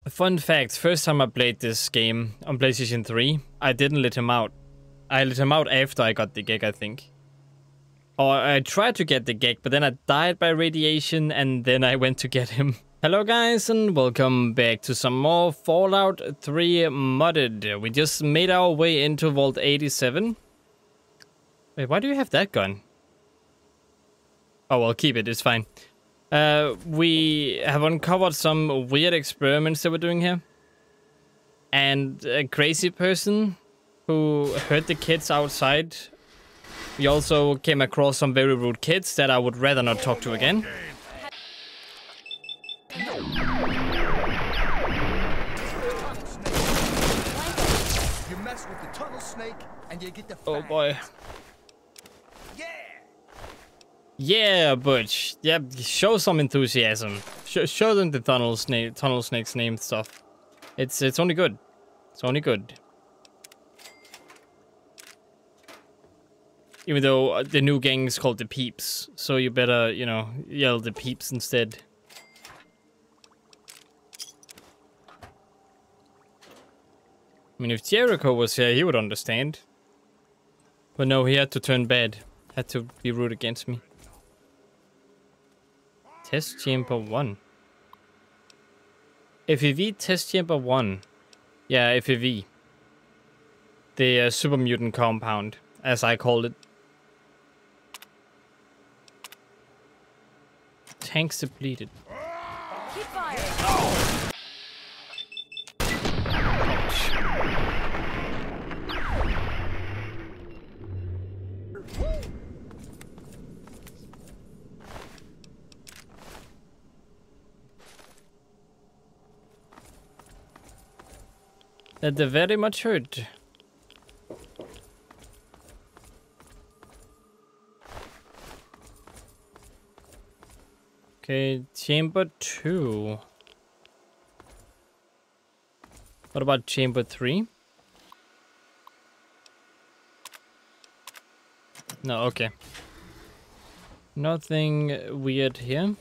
Fun fact, first time I played this game on PlayStation 3, I didn't let him out. I let him out after I got the gig, I think. Or I tried to get the gig, but then I died by radiation and then I went to get him. Hello guys and welcome back to some more Fallout 3 Modded. We just made our way into Vault 87. Wait, why do you have that gun? Oh, well, keep it, it's fine. We have uncovered some weird experiments that we're doing here. And a crazy person who hurt the kids outside. We also came across some very rude kids that I would rather not talk to again. You mess with the tunnel snake and you get the oh boy. Yeah, Butch. Yeah, show some enthusiasm. Show them the tunnel snake's name stuff. It's only good. It's only good. Even though the new gang is called the Peeps, so you better, you know, yell the Peeps instead. I mean, if Jericho was here, he would understand. But no, he had to turn bad. Had to be rude against me. Test Chamber 1. FAV Test Chamber 1. Yeah, FAV. The Super Mutant Compound, as I called it. Tanks depleted. Keep firing. That they very much hurt. Okay, Chamber 2. What about Chamber 3? No, okay. Nothing weird here.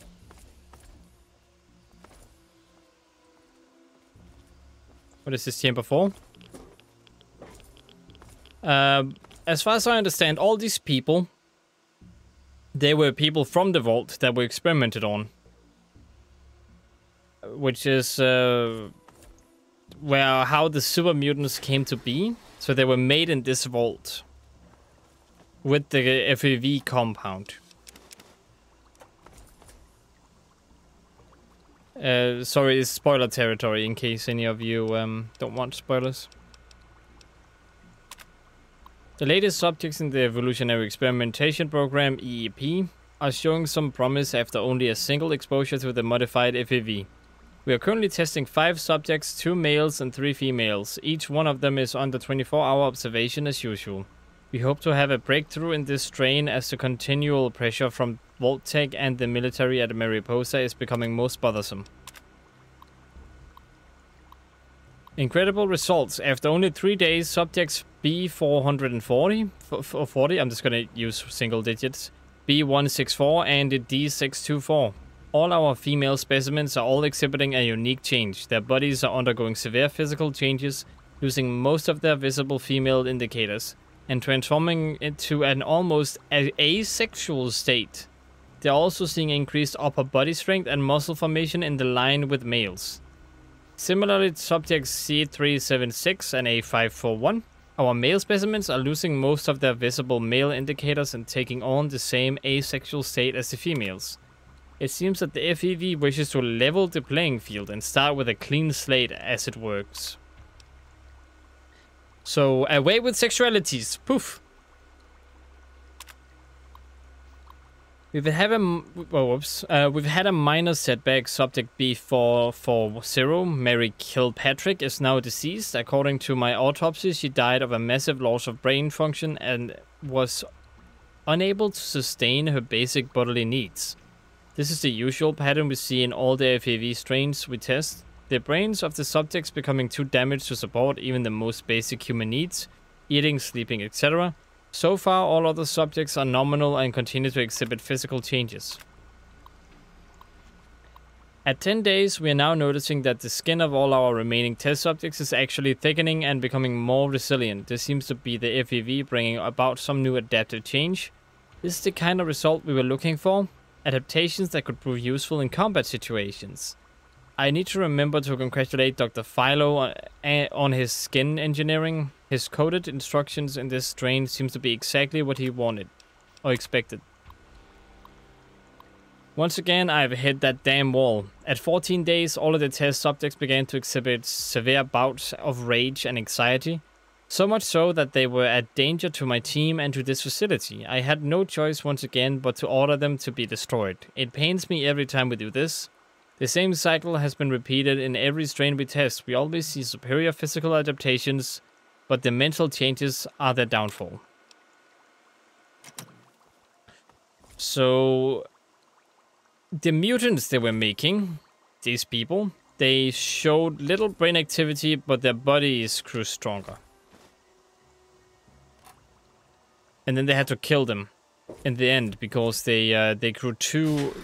What is this, Chamber 4? As far as I understand, all these people, they were people from the vault that were experimented on. Which is how the super mutants came to be. So they were made in this vault. With the FAV compound. Sorry, it's spoiler territory in case any of you don't want spoilers. The latest subjects in the Evolutionary Experimentation Program, EEP, are showing some promise after only a single exposure to the modified FAV. We are currently testing 5 subjects, 2 males and 3 females. Each one of them is under 24-hour observation as usual. We hope to have a breakthrough in this strain as the continual pressure from Vault Tech and the military at Mariposa is becoming most bothersome. Incredible results. After only 3 days, subjects B440, I'm just gonna use single digits, B164 and D624. All our female specimens are all exhibiting a unique change. Their bodies are undergoing severe physical changes, losing most of their visible female indicators, and transforming into an almost asexual state. They're also seeing increased upper body strength and muscle formation in the line with males. Similarly, subjects C376 and A541, our male specimens are losing most of their visible male indicators and taking on the same asexual state as the females. It seems that the FEV wishes to level the playing field and start with a clean slate as it works. So, away with sexualities. Poof. We've had a minor setback. Subject B440, Mary Kilpatrick, is now deceased. According to my autopsy, she died of a massive loss of brain function and was unable to sustain her basic bodily needs. This is the usual pattern we see in all the FAV strains we test. The brains of the subjects becoming too damaged to support even the most basic human needs, eating, sleeping, etc. So far, all other subjects are nominal and continue to exhibit physical changes. At 10 days, we are now noticing that the skin of all our remaining test subjects is actually thickening and becoming more resilient. This seems to be the FEV bringing about some new adaptive change. This is the kind of result we were looking for. Adaptations that could prove useful in combat situations. I need to remember to congratulate Dr. Philo on his skin engineering. His coded instructions in this strain seems to be exactly what he wanted or expected. Once again, I've hit that damn wall. At 14 days, all of the test subjects began to exhibit severe bouts of rage and anxiety. So much so that they were a danger to my team and to this facility. I had no choice once again but to order them to be destroyed. It pains me every time we do this. The same cycle has been repeated in every strain we test. We always see superior physical adaptations, but the mental changes are their downfall. So, the mutants they were making, these people, they showed little brain activity, but their bodies grew stronger. And then they had to kill them in the end because they grew too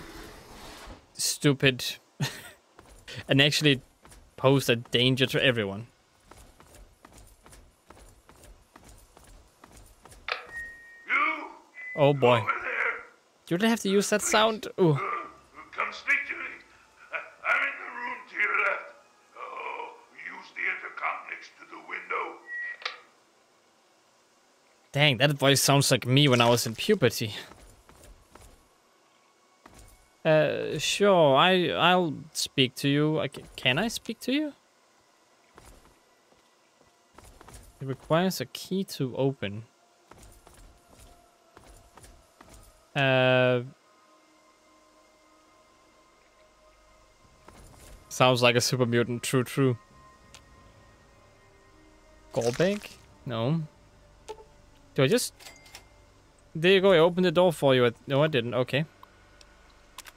stupid and actually posed a danger to everyone. You Oh boy. over there. You don't have to use that sound. Ooh. Come speak to me. I'm in the room to your left. Oh, use the intercom next to the window. Dang, that voice sounds like me when I was in puberty. Sure, I'll speak to you. Can I speak to you? It requires a key to open. Sounds like a super mutant. True. Goldbank? No. Do I just... There you go, I opened the door for you. No, I didn't. Okay.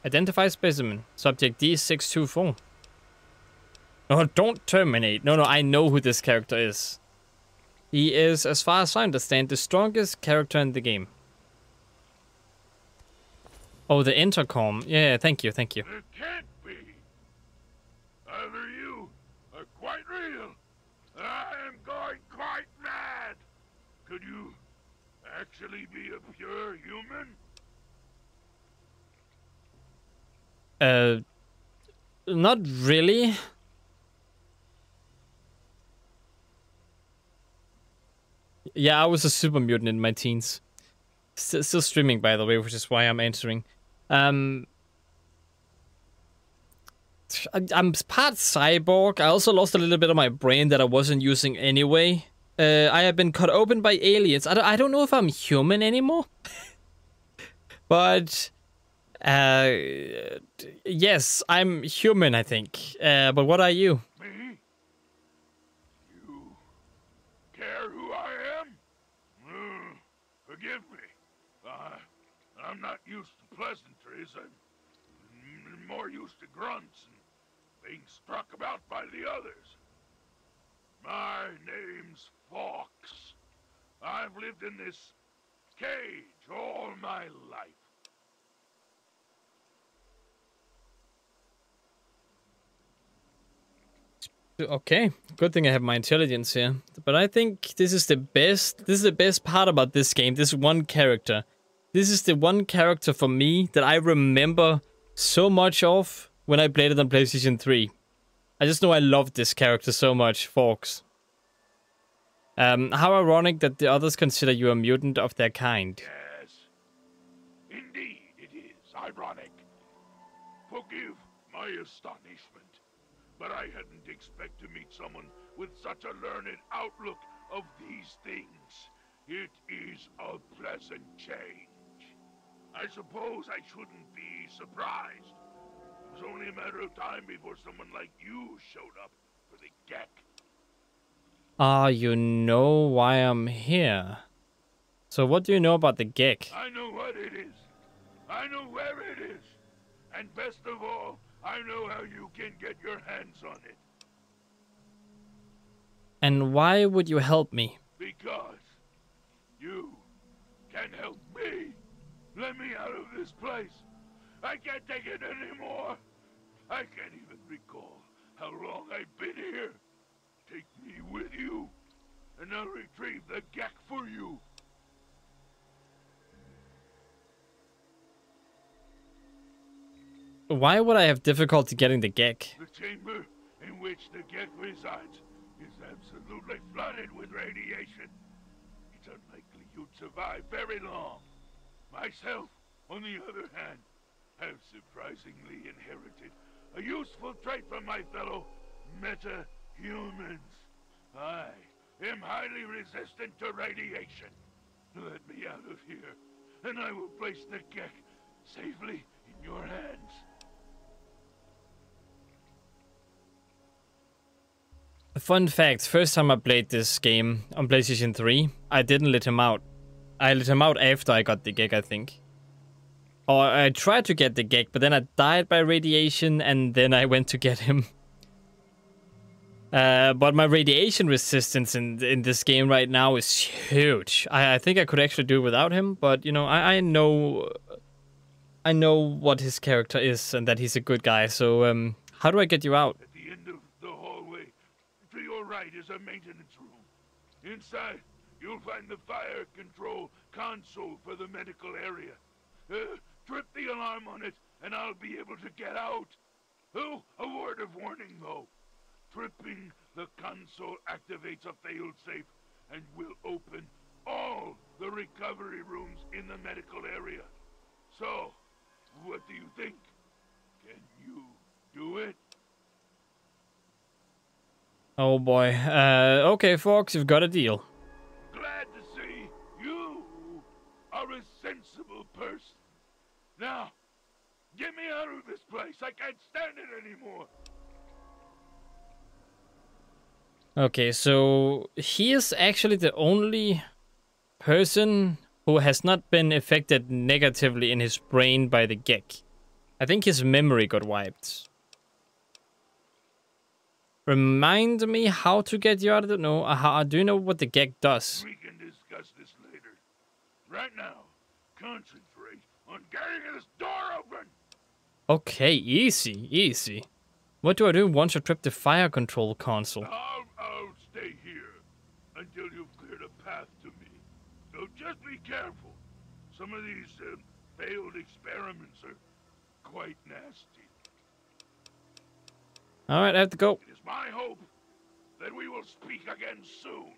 Identify specimen. Subject D624. Oh, don't terminate. No, I know who this character is. He is, as far as I understand, the strongest character in the game. Oh, the intercom. Yeah, thank you. It can't be. Either you are quite real. I am going quite mad. Could you actually be a pure human? Not really. Yeah, I was a super mutant in my teens. Still streaming, by the way, which is why I'm answering. I'm part cyborg. I also lost a little bit of my brain that I wasn't using anyway. I have been cut open by aliens. I don't know if I'm human anymore. But yes, I'm human, I think. But what are you? Me? You care who I am? Forgive me. I'm not used to pleasantries. I'm more used to grunts and being struck about by the others. My name's FAWKES. I've lived in this cage all my life. Okay, good thing I have my intelligence here. But I think this is the best part about this game, this one character. This is the one character for me that I remember so much of when I played it on PlayStation 3. I just know I loved this character so much, FAWKES. How ironic that the others consider you a mutant of their kind. Yes, indeed it is ironic. Forgive my astonishment, but I hadn't expected to meet someone with such a learned outlook of these things. It is a pleasant change. I suppose I shouldn't be surprised. It was only a matter of time before someone like you showed up for the Gek. Ah, you know why I'm here. So what do you know about the Gek? I know what it is. I know where it is. And best of all, I know how you can get your hands on it. And why would you help me? Because you can help me. Let me out of this place. I can't take it anymore. I can't even recall how long I've been here. Take me with you, and I'll retrieve the gek for you. Why would I have difficulty getting the gek? The chamber in which the gek resides is absolutely flooded with radiation. It's unlikely you'd survive very long. Myself, on the other hand, have surprisingly inherited a useful trait from my fellow meta-humans. I am highly resistant to radiation. Let me out of here, and I will place the gek safely in your hands. Fun fact, first time I played this game on PlayStation 3, I didn't let him out. I let him out after I got the gek, I think. Or I tried to get the gek, but then I died by radiation, and then I went to get him. But my radiation resistance in this game right now is huge. I think I could actually do without him, but you know, I know what his character is and that he's a good guy. So how do I get you out? At the end of the hallway, to your right is a maintenance room. Inside, you'll find the fire control console for the medical area. Trip the alarm on it, and I'll be able to get out. Oh, a word of warning, though. Tripping the console activates a failsafe and will open all the recovery rooms in the medical area. So, what do you think? Can you do it? Oh boy. Okay, Fox, you've got a deal. Glad to see you are a sensible person. Now, get me out of this place. I can't stand it anymore. Okay, so he is actually the only person who has not been affected negatively in his brain by the gek. I think his memory got wiped. Remind me how to get you out of the... No, do you know what the gek does? We can discuss this later. Right now, concentrate on getting this door open. Okay, easy, easy. What do I do once I trip the fire control console? I'll stay here until you've cleared a path to me. So just be careful. Some of these failed experiments are quite nasty. Alright, I have to go. It is my hope that we will speak again soon.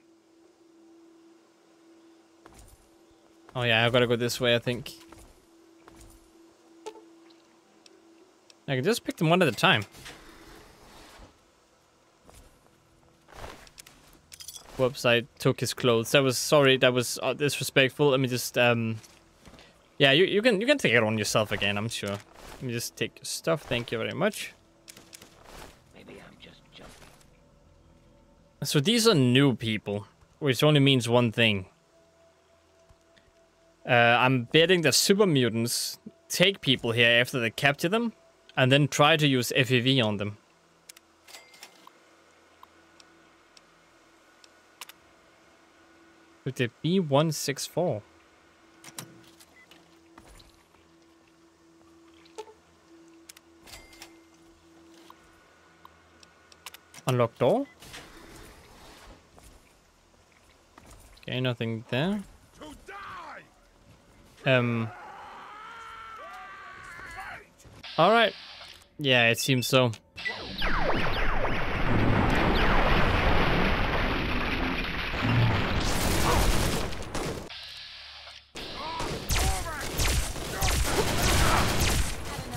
Oh yeah, I've got to go this way, I think. I can just pick them one at a time. Whoops, I took his clothes. That was, sorry, that was disrespectful. Let me just, yeah, you can take it on yourself again, I'm sure. Let me just take your stuff, thank you very much. Maybe I'm just jumping. So these are new people, which only means one thing. I'm betting that super mutants take people here after they capture them, and then try to use FEV on them. With the B164. Unlock door. Okay, nothing there. All right. Yeah, it seems so.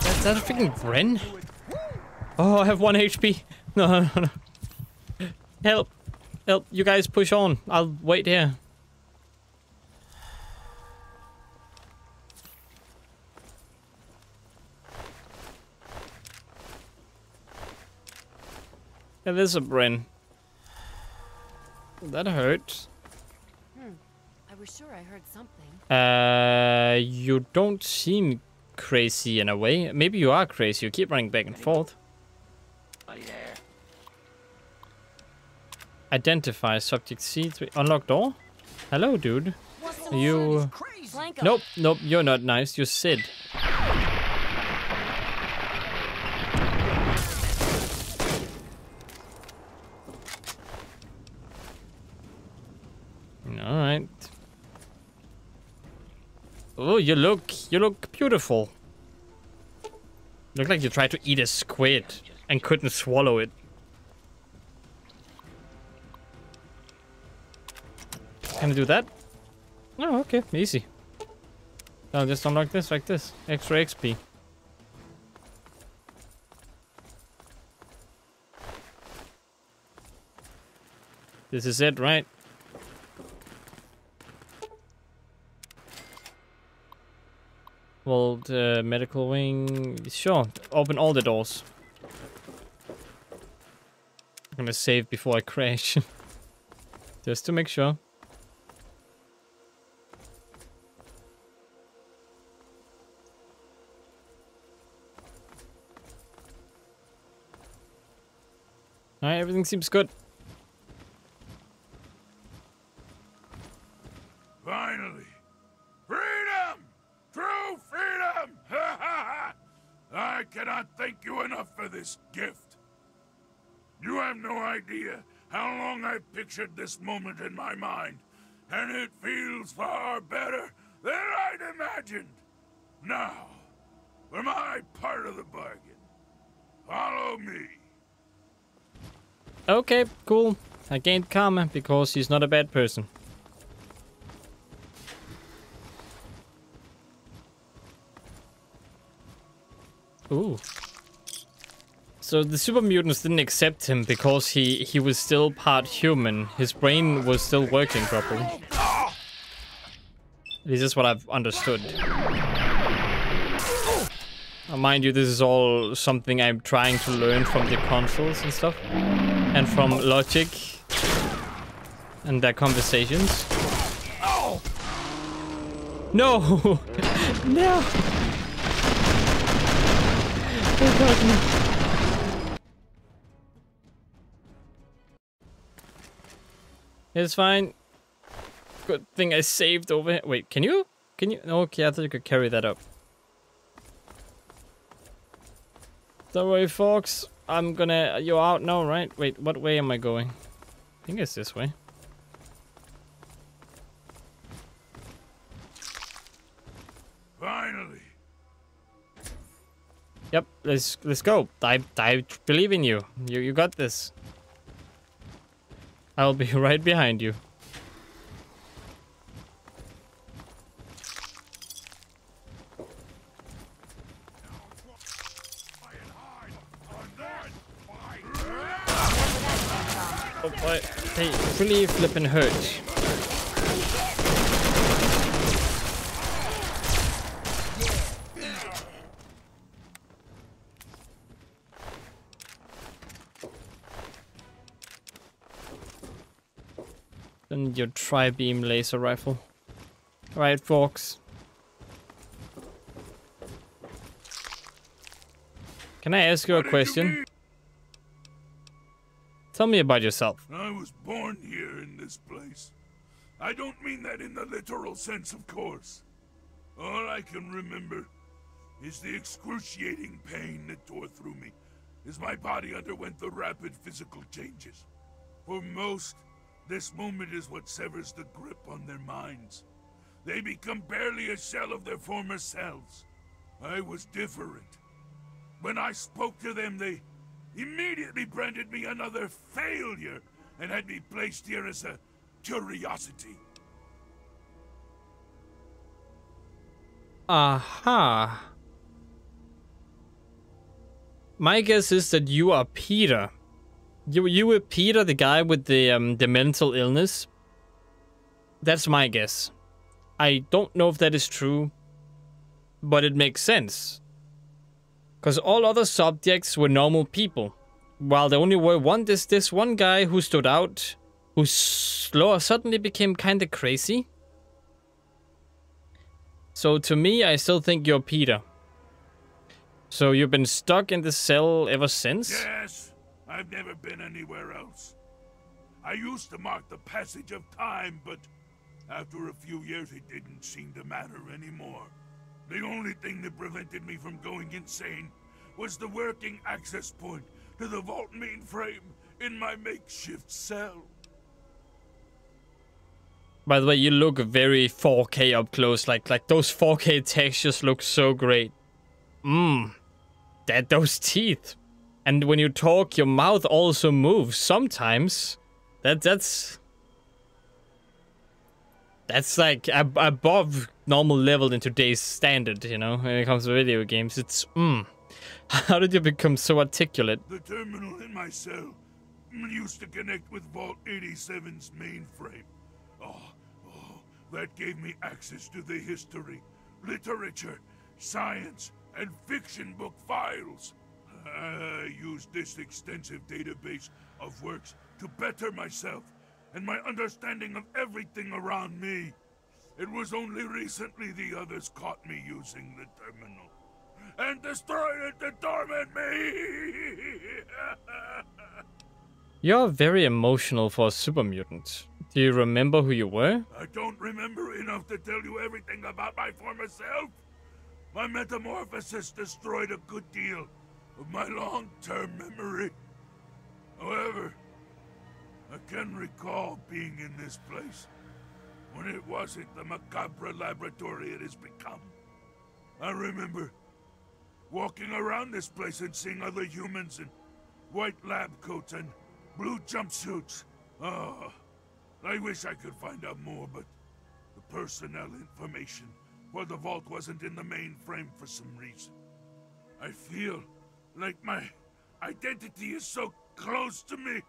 Is that a freaking Bren? Oh, I have 1 HP. No. Help. Help. You guys push on. I'll wait here. Yeah, there's a Bren. That hurt. I was sure I heard something. You don't seem crazy in a way. Maybe you are crazy. You keep running back and forth. There. Identify subject C3. Unlock door? Hello, dude. You... Blanco. Nope, nope, you're not nice. You're Sid. Oh, you look beautiful. Look like you tried to eat a squid and couldn't swallow it. Can I do that? Oh, okay, easy. I'll just unlock this like this. Extra XP. This is it, right? Well, the medical wing... Sure, open all the doors. I'm gonna save before I crash. Just to make sure. Alright, everything seems good. Finally! Freedom! True freedom! Ha ha ha! I cannot thank you enough for this gift. You have no idea how long I've pictured this moment in my mind, and it feels far better than I'd imagined. Now, for my part of the bargain, follow me. Okay, cool. I gained karma because he's not a bad person. Ooh. So the super mutants didn't accept him because he was still part human. His brain was still working properly. This is what I've understood. Mind you, this is all something I'm trying to learn from the consoles and stuff. And from logic. And their conversations. No! No! Oh god, no. It's fine. Good thing I saved over here. Wait, can you? Can you? Okay, I thought you could carry that up. Don't worry, folks. I'm gonna... You're out now, right? Wait, what way am I going? I think it's this way. Finally. Yep, let's go. I believe in you. You got this. I'll be right behind you. Oh boy, they really flippin' hurt. Then your tri-beam laser rifle. Alright, folks. Can I ask you a question? Tell me about yourself. I was born here in this place. I don't mean that in the literal sense, of course. All I can remember is the excruciating pain that tore through me as my body underwent the rapid physical changes. For most, this moment is what severs the grip on their minds. They become barely a shell of their former selves. I was different. When I spoke to them, they immediately branded me another failure and had me placed here as a curiosity. Aha. My guess is that you are Peter. You were Peter, the guy with the mental illness. That's my guess. I don't know if that is true, but it makes sense. Because all other subjects were normal people, while there only were this one guy who stood out, who suddenly became kind of crazy. So to me, I still think you're Peter. So you've been stuck in the cell ever since? Yes, I've never been anywhere else. I used to mark the passage of time, but after a few years it didn't seem to matter anymore. The only thing that prevented me from going insane was the working access point to the vault mainframe in my makeshift cell. By the way, you look very 4K up close. Like those 4K textures look so great. Those teeth. And when you talk, your mouth also moves sometimes. That's like above normal level in today's standard, you know, when it comes to video games. It's How did you become so articulate? The terminal in my cell used to connect with Vault 87's mainframe. That gave me access to the history, literature, science, and fiction book files. I used this extensive database of works to better myself and my understanding of everything around me. It was only recently the others caught me using the terminal and destroyed it to torment me. You're very emotional for a super mutant. Do you remember who you were? I don't remember enough to tell you everything about my former self. My metamorphosis destroyed a good deal of my long-term memory. However, I can recall being in this place when it wasn't the macabre laboratory it has become. I remember walking around this place and seeing other humans in white lab coats and blue jumpsuits. I wish I could find out more, but the personnel information for the vault wasn't in the mainframe for some reason. I feel like my identity is so close to me.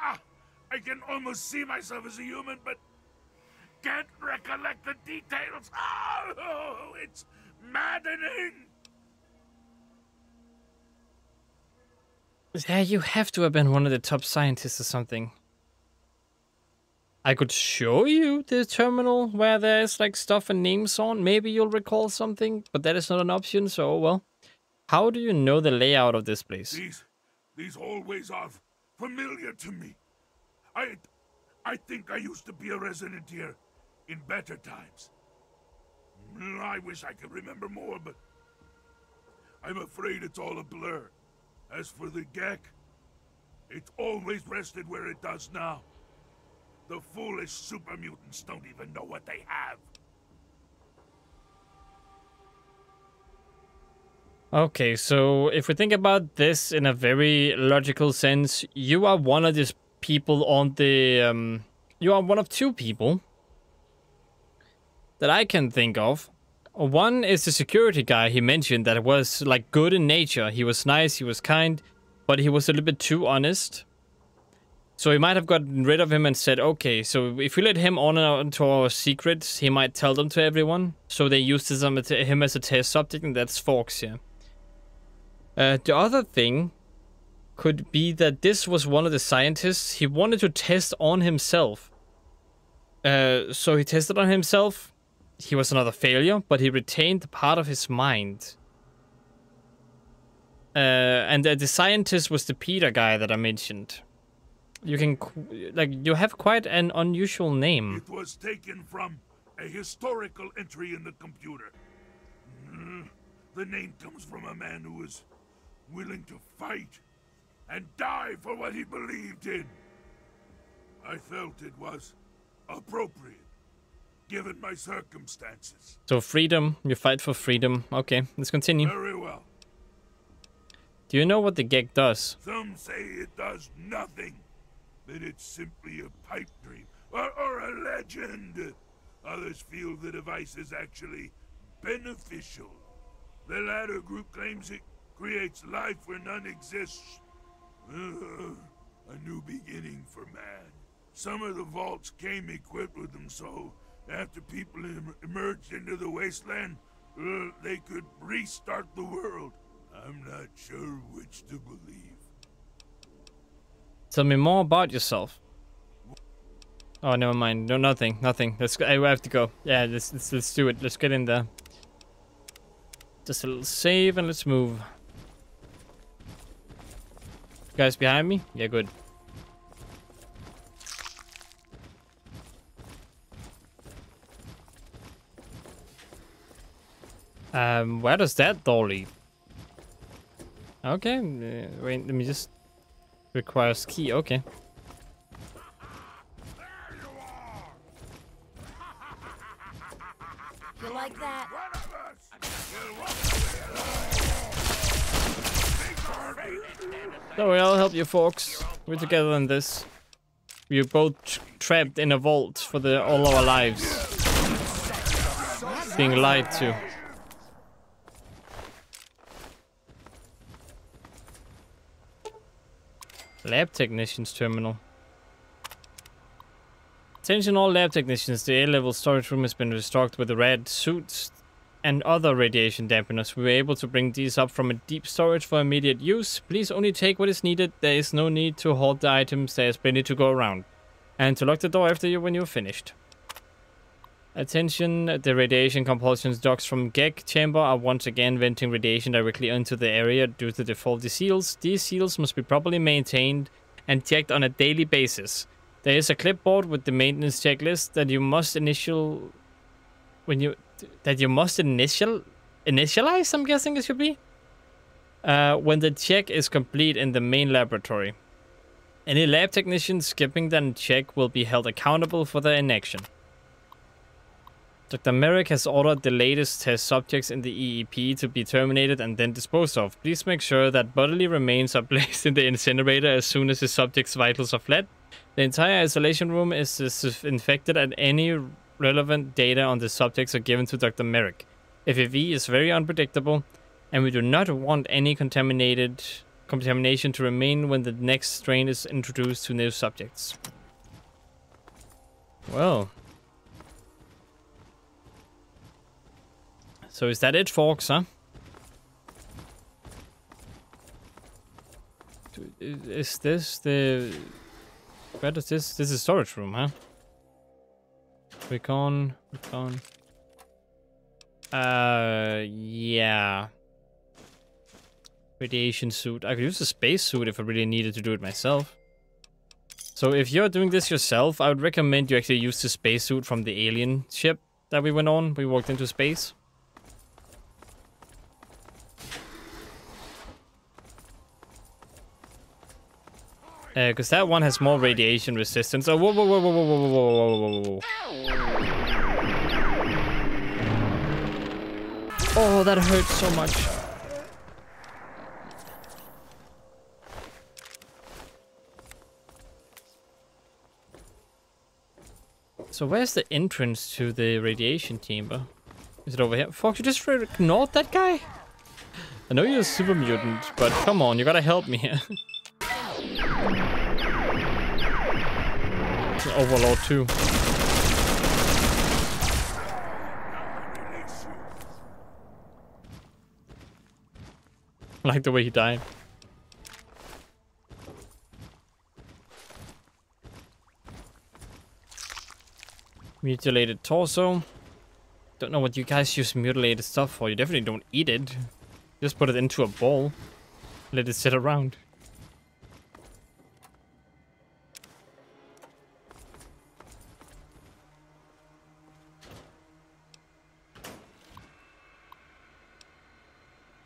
I can almost see myself as a human, but can't recollect the details. Oh, it's maddening. Yeah, you have to have been one of the top scientists or something. I could show you the terminal where there's like stuff and names on. Maybe you'll recall something, but that is not an option, so well. How do you know the layout of this place? These hallways are familiar to me. I think I used to be a resident here in better times. I wish I could remember more, but I'm afraid it's all a blur. As for the Gek, it's always rested where it does now. The foolish super mutants don't even know what they have. Okay, so if we think about this in a very logical sense, you are one of these people on the you are one of two people that I can think of. One is the security guy he mentioned that was like good in nature. He was nice, he was kind, but he was a little bit too honest. So he might have gotten rid of him and said, okay, so if we let him on to our secrets, he might tell them to everyone. So they used him as a test subject, and that's FAWKES, yeah. The other thing could be that this was one of the scientists. He wanted to test on himself. So he tested on himself. He was another failure, but he retained part of his mind. And the scientist was the Peter guy that I mentioned. You can, you have quite an unusual name. It was taken from a historical entry in the computer. The name comes from a man who was willing to fight and die for what he believed in. I felt it was appropriate, given my circumstances. So freedom, you fight for freedom. Okay, let's continue. Very well. Do you know what the Gek does? Some say it does nothing, that it's simply a pipe dream or a legend. Others feel the device is actually beneficial. The latter group claims it creates life where none exists. A new beginning for man. Some of the vaults came equipped with them, so after people emerged into the wasteland, they could restart the world. I'm not sure which to believe. Tell me more about yourself. Oh, never mind. No, nothing. Let's. I have to go. Yeah, let's do it. Let's get in there. Just a little save and let's move. You guys behind me? Yeah, good. Where does that door lead? Okay, wait, let me just... Requires key, okay. You like that? One of us will walk away alone. Don't worry, I'll help you, folks. We're together in this. We're both trapped in a vault for all our lives. Being lied to. Lab technicians terminal. Attention all lab technicians, the A-level storage room has been restocked with the red suits and other radiation dampeners. We were able to bring these up from a deep storage for immediate use. Please only take what is needed. There is no need to hoard the items. There is plenty to go around. And to lock the door after you when you're finished. Attention, the radiation compulsion ducts from GEC chamber are once again venting radiation directly into the area due to the faulty seals. These seals must be properly maintained and checked on a daily basis. There is a clipboard with the maintenance checklist that you must initialize, I'm guessing it should be, when the check is complete in the main laboratory. Any lab technician skipping that check will be held accountable for their inaction. Dr. Merrick has ordered the latest test subjects in the EEP to be terminated and then disposed of. Please make sure that bodily remains are placed in the incinerator as soon as the subject's vitals are fled. The entire isolation room is disinfected and any relevant data on the subjects are given to Dr. Merrick. FAV is very unpredictable and we do not want any contamination to remain when the next strain is introduced to new subjects. Well. So is that it, folks, huh? Is this the... Where does this... This is storage room, huh? Recon. Yeah. Radiation suit. I could use a space suit if I really needed to do it myself. So if you're doing this yourself, I would recommend you actually use the space suit from the alien ship that we went on. We walked into space. Because that one has more radiation resistance. Oh, whoa, whoa, whoa, whoa, whoa, whoa, whoa, whoa, whoa, whoa. Oh, that hurts so much. So where's the entrance to the radiation chamber? Is it over here? Fox, you just ignored that guy? I know you're a super mutant, but come on, you gotta help me here. Overlord too. I like the way he died. Mutilated torso. Don't know what you guys use mutilated stuff for. You definitely don't eat it. Just put it into a bowl. Let it sit around.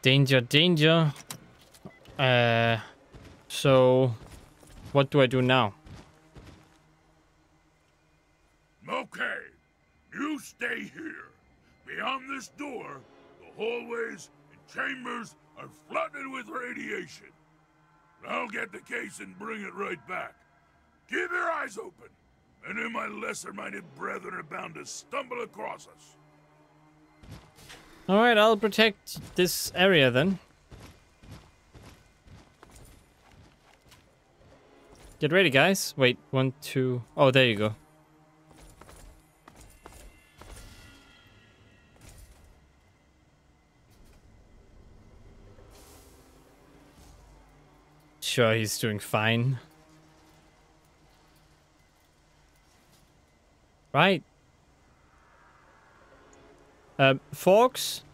Danger, danger. So what do I do now? Okay, you stay here. Beyond this door, the hallways and chambers are flooded with radiation. I'll get the case and bring it right back. Keep your eyes open. Any of my lesser-minded brethren are bound to stumble across us. Alright, I'll protect this area then. Get ready, guys. Wait, 1, 2... Oh, there you go. Sure, he's doing fine. Right. FAWKES?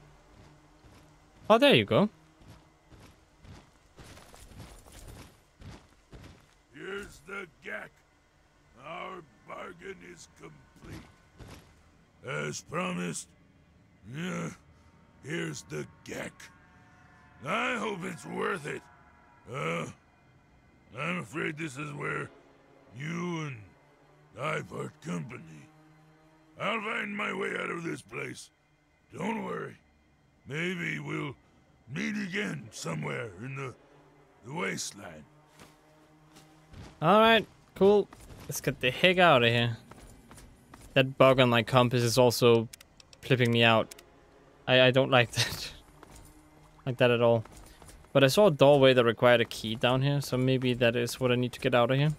Oh, there you go. Here's the GEC. Our bargain is complete. As promised. Yeah, here's the GEC. I hope it's worth it. I'm afraid this is where you and I part company. I'll find my way out of this place, Don't worry. Maybe we'll meet again somewhere in the wasteland. Alright, cool. Let's get the heck out of here. That bug on my compass is also flipping me out. I don't like that. Like that at all. But I saw a doorway that required a key down here, so maybe that is what I need to get out of here.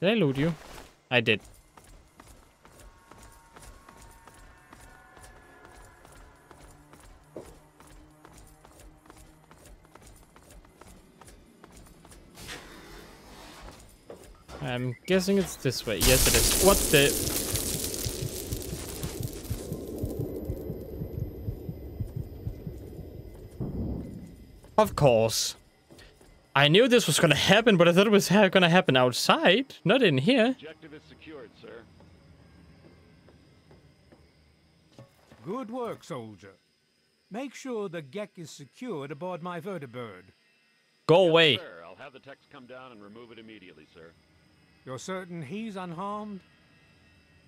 Did I loot you? I did. I'm guessing it's this way. Yes, it is. What the? Of course. I knew this was gonna happen, but I thought it was gonna happen outside, not in here. Objective is secured, sir. Good work, soldier. Make sure the Gek is secured aboard my vertibird. Go away. Yes, sir. I'll have the techs come down and remove it immediately, sir. You're certain he's unharmed?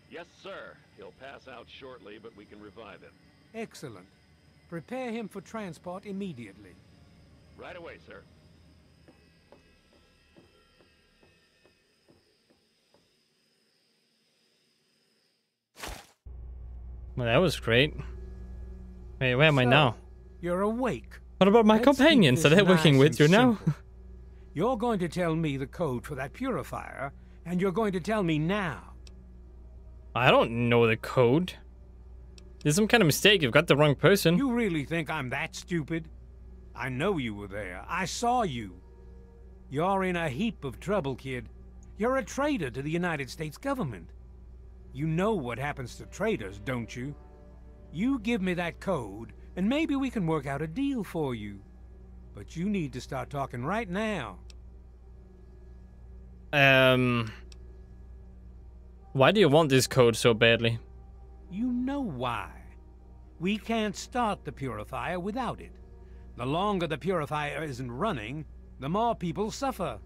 Yes, sir. He'll pass out shortly, but we can revive him. Excellent. Prepare him for transport immediately. Right away, sir. Well, that was great. Wait, where am I now? You're awake. What about my Let's keep companions? Are this they working nice with you and now? simple. You're going to tell me the code for that purifier, and you're going to tell me now. I don't know the code. There's some kind of mistake. You've got the wrong person. You really think I'm that stupid? I know you were there. I saw you. You're in a heap of trouble, kid. You're a traitor to the United States government. You know what happens to traitors, don't you? You give me that code, and maybe we can work out a deal for you. But you need to start talking right now. Why do you want this code so badly? You know why. We can't start the purifier without it. The longer the purifier isn't running, the more people suffer.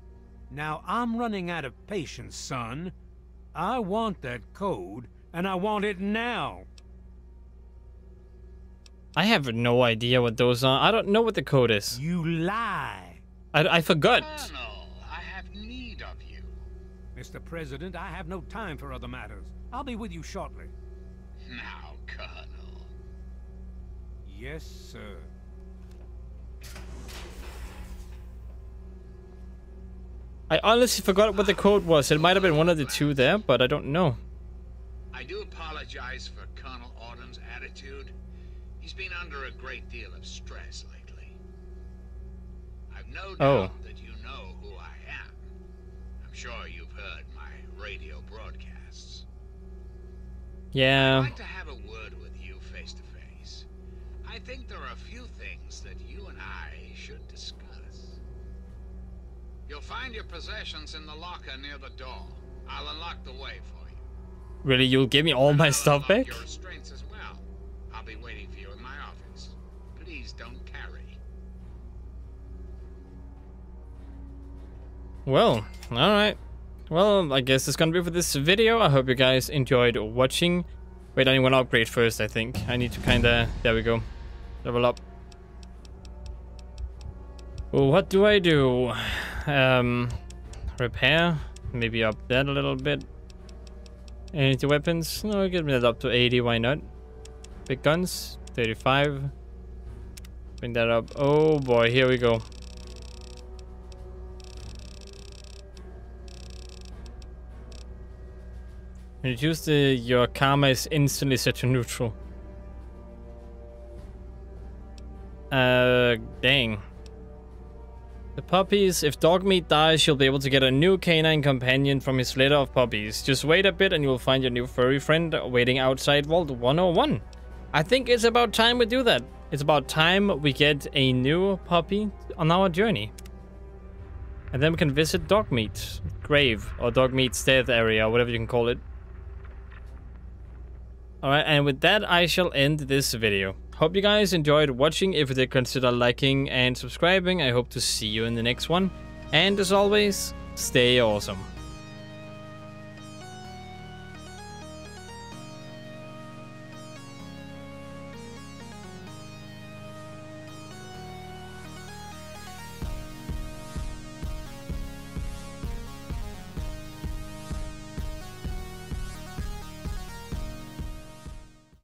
Now I'm running out of patience, son. I want that code, and I want it now. I have no idea what those are. I don't know what the code is. You lie. I forgot. Colonel, I have need of you. Mr. President, I have no time for other matters. I'll be with you shortly. Now, Colonel. Yes, sir. I honestly forgot what the code was. It might have been one of the two there, but I don't know. I do apologize for Colonel Autumn's attitude. He's been under a great deal of stress lately. I've no doubt that you know who I am. I'm sure you've heard my radio broadcasts. Yeah. I'd like to have a word with you face to face. I think there are a few things that you and I should discuss. You'll find your possessions in the locker near the door. I'll unlock the way for you. Really, you'll give me all my stuff back? Your restraints as well. I'll be waiting for you in my office. Please don't carry. Well, alright. Well, I guess it's gonna be for this video. I hope you guys enjoyed watching. Wait, I want to upgrade first, I think. I need to kinda... There we go. Level up. Well, what do I do? Repair? Maybe up that a little bit. Energy weapons? No, get me that up to 80, why not? Big guns? 35. Bring that up. Oh boy, here we go. Reduce your karma is instantly set to neutral. Dang. The puppies. If Dogmeat dies, you'll be able to get a new canine companion from his litter of puppies. Just wait a bit and you'll find your new furry friend waiting outside Vault 101. I think it's about time we do that. It's about time we get a new puppy on our journey. And then we can visit Dogmeat's grave, or Dogmeat's death area, or whatever you can call it. Alright, and with that, I shall end this video. Hope you guys enjoyed watching. If you did, consider liking and subscribing. I hope to see you in the next one. And as always, Stay awesome.